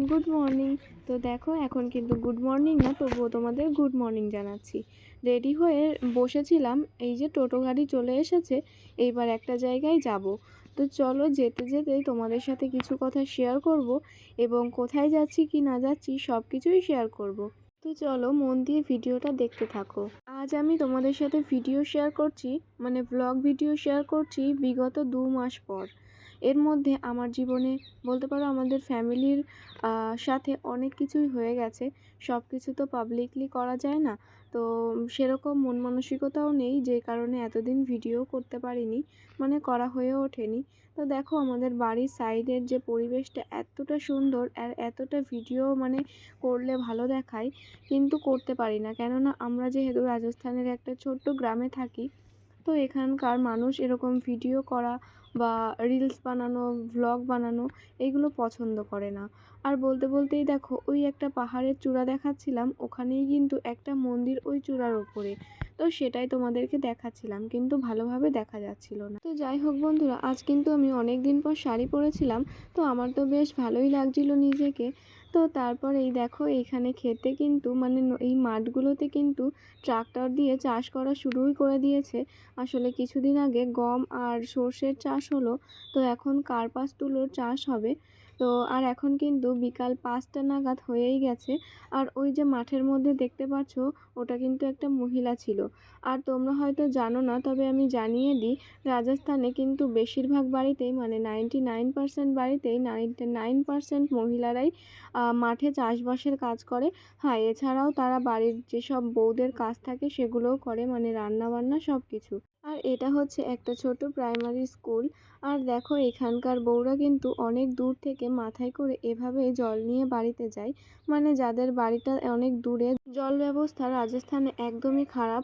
Good morning. তো দেখো এখন কিন্তু গুড মর্নিং না, তবুও তোমাদের গুড মর্নিং জানাচ্ছি। রেডি হয়ে বসেছিলাম, এই যে টোটো গাড়ি চলে এসেছে, এইবার একটা জায়গায় যাব। তো চলো যেতে যেতেই তোমাদের সাথে কিছু কথা শেয়ার করব এবং কোথায় যাচ্ছি কি না যাচ্ছি সব কিছুই শেয়ার করব। তো চলো মন দিয়ে ভিডিওটা দেখতে থাকো। আজ আমি তোমাদের সাথে ভিডিও শেয়ার করছি, মানে ব্লগ ভিডিও শেয়ার করছি বিগত 2 মাস পর। এর মধ্যে আমার জীবনে বলতে পারো আমাদের ফ্যামিলির সাথে অনেক কিছুই হয়ে গেছে। সব কিছু তো পাবলিকলি করা যায় না, তো সেরকম মন মানসিকতাও নেই, যে কারণে এতদিন ভিডিও করতে পারিনি, মানে করা হয়ে ওঠেনি। তো দেখো আমাদের বাড়ির সাইডের যে পরিবেশটা এতটা সুন্দর আর এতটা ভিডিও মানে করলে ভালো দেখায়, কিন্তু করতে পারি না, কেননা আমরা যেহেতু রাজস্থানের একটা ছোট্ট গ্রামে থাকি। তো এখানকার মানুষ এরকম ভিডিও করা বা রিলস বানানো, ভ্লগ বানানো এইগুলো পছন্দ করে না। আর বলতে বলতেই দেখো ওই একটা পাহাড়ের চূড়া দেখাচ্ছিলাম, ওখানেই কিন্তু একটা মন্দির ওই চূড়ার ওপরে। তো সেটাই তোমাদেরকে দেখাচ্ছিলাম, কিন্তু ভালোভাবে দেখা যাচ্ছিল না। তো যাই হোক বন্ধুরা, আজ কিন্তু আমি অনেক দিন পর শাড়ি পরেছিলাম, তো আমার তো বেশ ভালোই লাগছিল নিজেকে। তো তারপর এই দেখো এইখানে খেতে কিন্তু মানে এই মাঠগুলোতে কিন্তু ট্রাক্টর দিয়ে চাষ করা শুরুই করে দিয়েছে। আসলে কিছুদিন আগে গম আর সর্ষের চাষ হলো, তো এখন কার্পাস তুলোর চাষ হবে। তো আর এখন কিন্তু বিকাল 5টা নাগাদ হয়েই গেছে। আর ওই যে মাঠের মধ্যে দেখতে পাচ্ছ, ওটা কিন্তু একটা মহিলা ছিল। আর তোমরা হয়তো জানো না, তবে আমি জানিয়ে দিই, রাজস্থানে কিন্তু বেশিরভাগ বাড়িতেই মানে 99% বাড়িতেই 99% মহিলারাই মাঠে চাষবাসের কাজ করে। হ্যাঁ, এছাড়াও তারা বাড়ির যেসব বউদের কাজ থাকে সেগুলোও করে, মানে রান্না বান্না সব কিছু। আর এটা হচ্ছে একটা ছোট প্রাইমারি স্কুল। আর দেখো এখানকার বউরা কিন্তু অনেক দূর থেকে মাথায় করে এভাবে জল নিয়ে বাড়িতে যায়, মানে যাদের বাড়িটা অনেক দূরে, জল ব্যবস্থা রাজস্থানে একদমই খারাপ।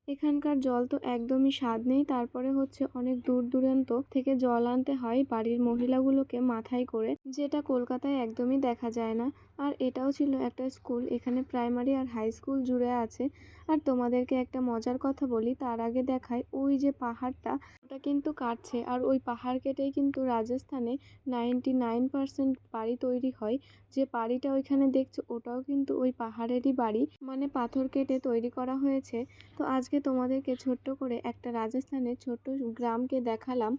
এখানকার জল তো একদমই স্বাদ নেই, তারপরে হচ্ছে অনেক দূর দূরান্ত থেকে জল আনতে হয় বাড়ির মহিলাগুলোকে মাথায় করে, যেটা কলকাতায় একদমই দেখা যায় না। আর এটাও ছিল একটা স্কুল, এখানে প্রাইমারি আর হাই স্কুল জুড়ে আছে। আর তোমাদেরকে একটা মজার কথা বলি, তার আগে দেখায় ওই যে পাহাড়টা, ওটা কিন্তু কাটছে। আর ওই পাহাড় কেটেই কিন্তু রাজস্থানে 99% বাড়ি তৈরি হয়। যে বাড়িটা ওইখানে দেখছো, ওটাও কিন্তু ওই পাহাড়েরই বাড়ি, মানে পাথর কেটে তৈরি করা হয়েছে। তো আজকে তোমাদেরকে ছোট্ট করে একটা রাজস্থানের ছোট্ট গ্রামকে দেখালাম,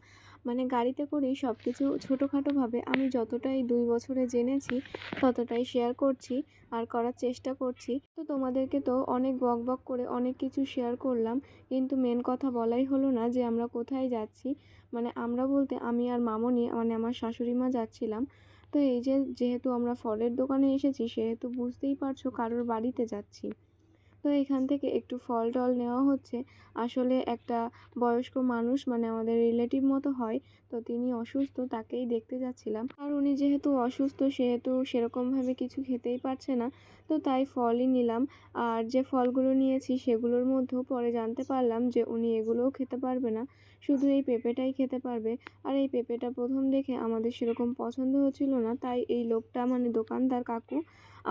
মানে গাড়িতে করেই সব কিছু ছোটোখাটোভাবে আমি যতটাই 2 বছরে জেনেছি ততটাই শেয়ার করছি আর করার চেষ্টা করছি। তো তোমাদেরকে তো অনেক বক বক করে অনেক কিছু শেয়ার করলাম, কিন্তু মেন কথা বলাই হলো না যে আমরা কোথায় যাচ্ছি। মানে আমরা বলতে আমি আর মামনি, মানে আমার শাশুড়ি মা যাচ্ছিলাম। তো এই যে যেহেতু আমরা ফলের দোকানে এসেছি, সেহেতু বুঝতেই পারছো কারোর বাড়িতে যাচ্ছি। তো এখান থেকে একটু ফল টল নেওয়া হচ্ছে। আসলে একটা বয়স্ক মানুষ, মানে আমাদের রিলেটিভ মতো হয়, তো তিনি অসুস্থ, তাকেই দেখতে যাচ্ছিলাম। আর উনি যেহেতু অসুস্থ সেহেতু সেরকমভাবে কিছু খেতেই পারছে না, তো তাই ফলই নিলাম। আর যে ফলগুলো নিয়েছি সেগুলোর মধ্যেও পরে জানতে পারলাম যে উনি এগুলোও খেতে পারবে না, শুধু এই পেঁপেটাই খেতে পারবে। আর এই পেঁপেটা প্রথম দেখে আমাদের সেরকম পছন্দ হচ্ছিল না, তাই এই লোকটা মানে দোকানদার কাকু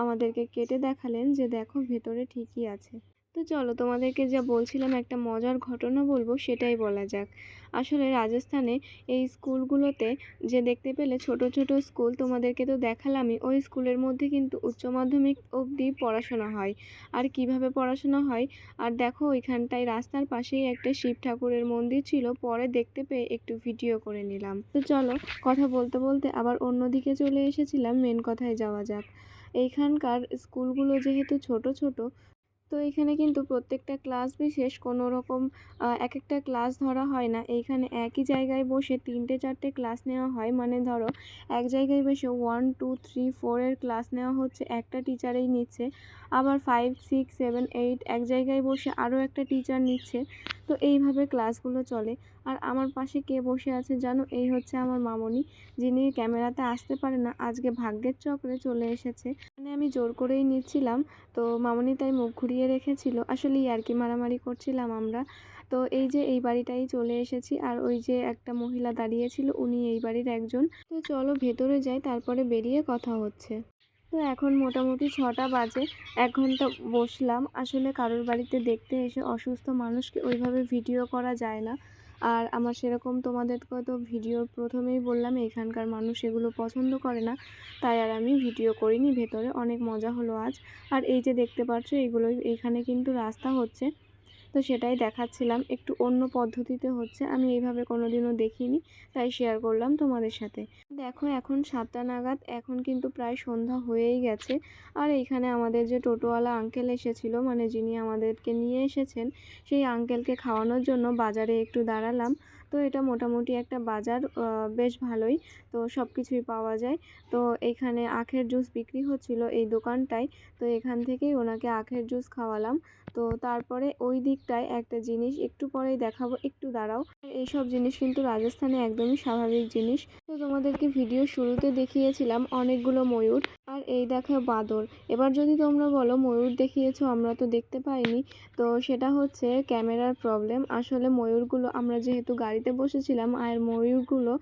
আমাদেরকে কেটে দেখালেন যে দেখো ভেতরে ঠিকই আছে। তো চলো তোমাদেরকে যা বলছিলাম একটা মজার ঘটনা বলবো, সেটাই বলা যাক। আসলে রাজস্থানে এই স্কুলগুলোতে যে দেখতে পেলে ছোট ছোট স্কুল, তোমাদেরকে তো দেখালামই, ওই স্কুলের মধ্যে কিন্তু উচ্চ মাধ্যমিক অবধি পড়াশোনা হয়। আর কিভাবে পড়াশোনা হয়, আর দেখো ওইখানটায় রাস্তার পাশেই একটা শিব ঠাকুরের মন্দির ছিল, পরে দেখতে পেয়ে একটু ভিডিও করে নিলাম। তো চলো কথা বলতে বলতে আবার অন্যদিকে চলে এসেছিলাম, মেন কথায় যাওয়া যাক। এইখানকার স্কুলগুলো যেহেতু ছোট ছোট, তো এখানে কিন্তু প্রত্যেকটা ক্লাস বিশেষ কোনো রকম এক একটা ক্লাস ধরা হয় না। এইখানে একই জায়গায় বসে 3-4টে ক্লাস নেওয়া হয়, মানে ধরো এক জায়গায় বসে 1 2 3 4 এর ক্লাস নেওয়া হচ্ছে, একটা টিচারেই নিচ্ছে। আবার 5 6 7 8 এক জায়গায় বসে আরও একটা টিচার নিচ্ছে। তো এইভাবে ক্লাসগুলো চলে। আর আমার পাশে কে বসে আছে জানো, এই হচ্ছে আমার মামনি, যিনি ক্যামেরাতে আসতে পারে না, আজকে ভাগ্যের চক্রে চলে এসেছে, মানে আমি জোর করেই নিচ্ছিলাম। তো মামনি তাই মুখ ঘুরিয়ে রেখেছিল, আসলে ইয়ার্কি মারামারি করছিলাম আমরা। তো এই যে এই বাড়িটাই চলে এসেছি, আর ওই যে একটা মহিলা দাঁড়িয়েছিল, উনি এই বাড়ির একজন। তো চলো ভেতরে যাই, তারপরে বেরিয়ে কথা হচ্ছে। তো এখন মোটামুটি 6টা বাজে, 1 ঘন্টা বসলাম। আসলে কারোর বাড়িতে দেখতে এসে অসুস্থ মানুষকে ওইভাবে ভিডিও করা যায় না, আর আমার সেরকম তোমাদেরকে তো ভিডিওর প্রথমেই বললাম এখানকার মানুষ এগুলো পছন্দ করে না, তাই আর আমি ভিডিও করিনি। ভেতরে অনেক মজা হলো আজ। আর এই যে দেখতে পাচ্ছ এগুলো, এখানে কিন্তু রাস্তা হচ্ছে, তো সেটাই দেখাচ্ছিলাম। একটু অন্য পদ্ধতিতে হচ্ছে, আমি এইভাবে কোনোদিনও দেখিনি, তাই শেয়ার করলাম তোমাদের সাথে। দেখো এখন 7টা নাগাদ, এখন কিন্তু প্রায় সন্ধ্যা হয়েই গেছে। আর এইখানে আমাদের যে টোটোওয়ালা আঙ্কেল এসেছিল, মানে যিনি আমাদেরকে নিয়ে এসেছেন, সেই আঙ্কেলকে খাওয়ানোর জন্য বাজারে একটু দাঁড়ালাম। তো এটা মোটামুটি একটা বাজার, বেশ ভালোই, তো সব কিছুই পাওয়া যায়। তো এইখানে আখের জুস বিক্রি হচ্ছিল এই দোকানটায়, তো এখান থেকেই ওনাকে আখের জুস খাওয়ালাম। তো তারপরে ওই দিকটায় একটা জিনিস একটু পরেই দেখাবো, একটু দাঁড়াও। এইসব জিনিস কিন্তু রাজস্থানে একদমই স্বাভাবিক জিনিস। তো তোমাদেরকে ভিডিও শুরুতে দেখিয়েছিলাম অনেকগুলো ময়ূর, আর এই দেখো বাদর। এবার যদি তোমরা বলো ময়ূর দেখিয়েছো, আমরা তো দেখতে পাইনি, তো সেটা হচ্ছে ক্যামেরার প্রবলেম। আসলে ময়ূরগুলো আমরা যেহেতু গাড়িতে বসেছিলাম, আর ময়ূরগুলো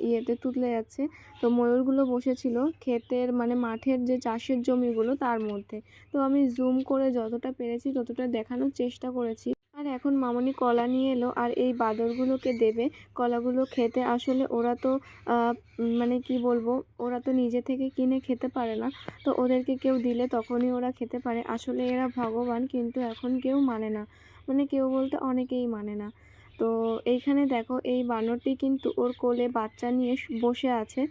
ইয়েতে তুলে যাচ্ছে, তো ময়ূরগুলো বসেছিল ক্ষেতের মানে মাঠের যে চাষের জমিগুলো তার মধ্যে। তো আমি জুম করে যতটা পেরেছি ততটা দেখানোর চেষ্টা করেছি। আর এখন মামনি কলা নিয়ে এলো, আর এই বাঁদরগুলোকে দেবে কলাগুলো খেতে। আসলে ওরা তো মানে কি বলবো, ওরা তো নিজে থেকে কিনে খেতে পারে না, তো ওদেরকে কেউ দিলে তখনই ওরা খেতে পারে। আসলে এরা ভগবান, কিন্তু এখন কেউ মানে না, মানে কেউ বলতে অনেকেই মানে না। তো এইখানে দেখো এই বানরটি কিন্তু ওর কোলে বাচ্চা নিয়ে বসে আছে।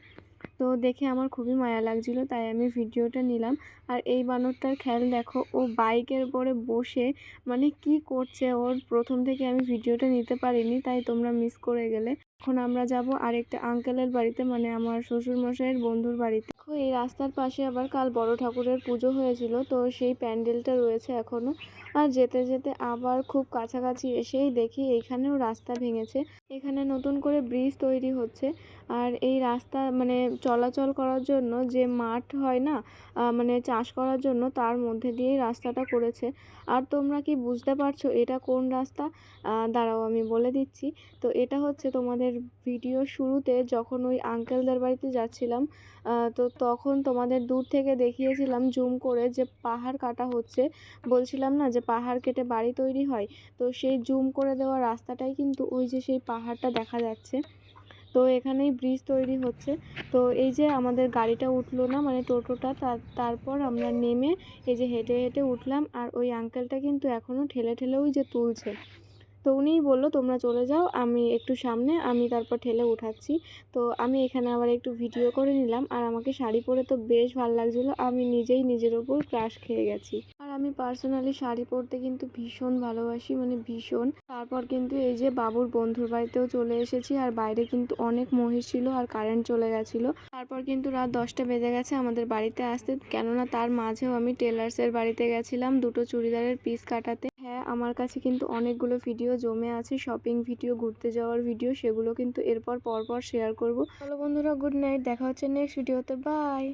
তো দেখে আমার খুবই মায়া লাগছিল, তাই আমি ভিডিওটা নিলাম। আর এই বানরটার খেয়াল দেখো, ও বাইকের উপরে বসে মানে কি করছে, ওর প্রথম থেকে আমি ভিডিওটা নিতে পারিনি, তাই তোমরা মিস করে গেলে। এখন আমরা যাব আরেকটা আঙ্কেলের বাড়িতে, মানে আমার শ্বশুরমশাইয়ের বন্ধুর বাড়িতে। দেখো এই রাস্তার পাশে আবার কাল বড় ঠাকুরের পুজো হয়েছিল, তো সেই প্যান্ডেলটা রয়েছে এখনও। আর যেতে যেতে আবার খুব কাছাকাছি এসেই দেখি এইখানেও রাস্তা ভেঙেছে, এখানে নতুন করে ব্রিজ তৈরি হচ্ছে। আর এই রাস্তা মানে চলাচল করার জন্য যে মাঠ হয় না, মানে চাষ করার জন্য, তার মধ্যে দিয়েই রাস্তাটা করেছে। আর তোমরা কি বুঝতে পারছো এটা কোন রাস্তা? দাঁড়াও আমি বলে দিচ্ছি। তো এটা হচ্ছে তোমাদের ভিডিও শুরুতে যখন ওই আঙ্কেলদের বাড়িতে যাচ্ছিলাম, তো তখন তোমাদের দূর থেকে দেখিয়েছিলাম জুম করে যে পাহাড় কাটা হচ্ছে, বলছিলাম না যে পাহাড় কেটে বাড়ি তৈরি হয়। তো সেই জুম করে দেওয়া রাস্তাটাই কিন্তু ওই যে সেই পাহাড়টা দেখা যাচ্ছে। তো এখানেই ব্রিজ তৈরি হচ্ছে। তো এই যে আমাদের গাড়িটা উঠলো না, মানে টোটোটা, তারপর আমরা নেমে এই যে হেঁটে হেঁটে উঠলাম। আর ওই আঙ্কেলটা কিন্তু এখনও ঠেলে ঠেলে ওই যে তুলছে। তো উনিই বললো তোমরা চলে যাও, আমি একটু সামনে, আমি তারপর ঠেলে উঠাচ্ছি। তো আমি এখানে আবার একটু ভিডিও করে নিলাম। আর আমাকে শাড়ি পরে তো বেশ ভালো লাগছিলো, আমি নিজেই নিজের ওপর ক্রাশ খেয়ে গেছি। আর আমি পার্সোনালি শাড়ি পরতে কিন্তু ভীষণ ভালোবাসি, মানে ভীষণ। তারপর কিন্তু এই যে বাবুর বন্ধুর বাড়িতেও চলে এসেছি, আর বাইরে কিন্তু অনেক মহিষ ছিল আর কারেন্ট চলে গেছিলো। তারপর কিন্তু রাত 10টা বেজে গেছে আমাদের বাড়িতে আসতে, কেননা তার মাঝেও আমি টেলার্সের বাড়িতে গেছিলাম দুটো চুড়িদারের পিস কাটাতে। হ্যাঁ, আমার কাছে কিন্তু অনেকগুলো ভিডিও জমে আছে, শপিং ভিডিও, ঘুরতে যাওয়ার ভিডিও, সেগুলো কিন্তু এরপর পরপর শেয়ার করব। চলো বন্ধুরা, গুড নাইট, দেখা হচ্ছে নেক্সট ভিডিওতে, বাই।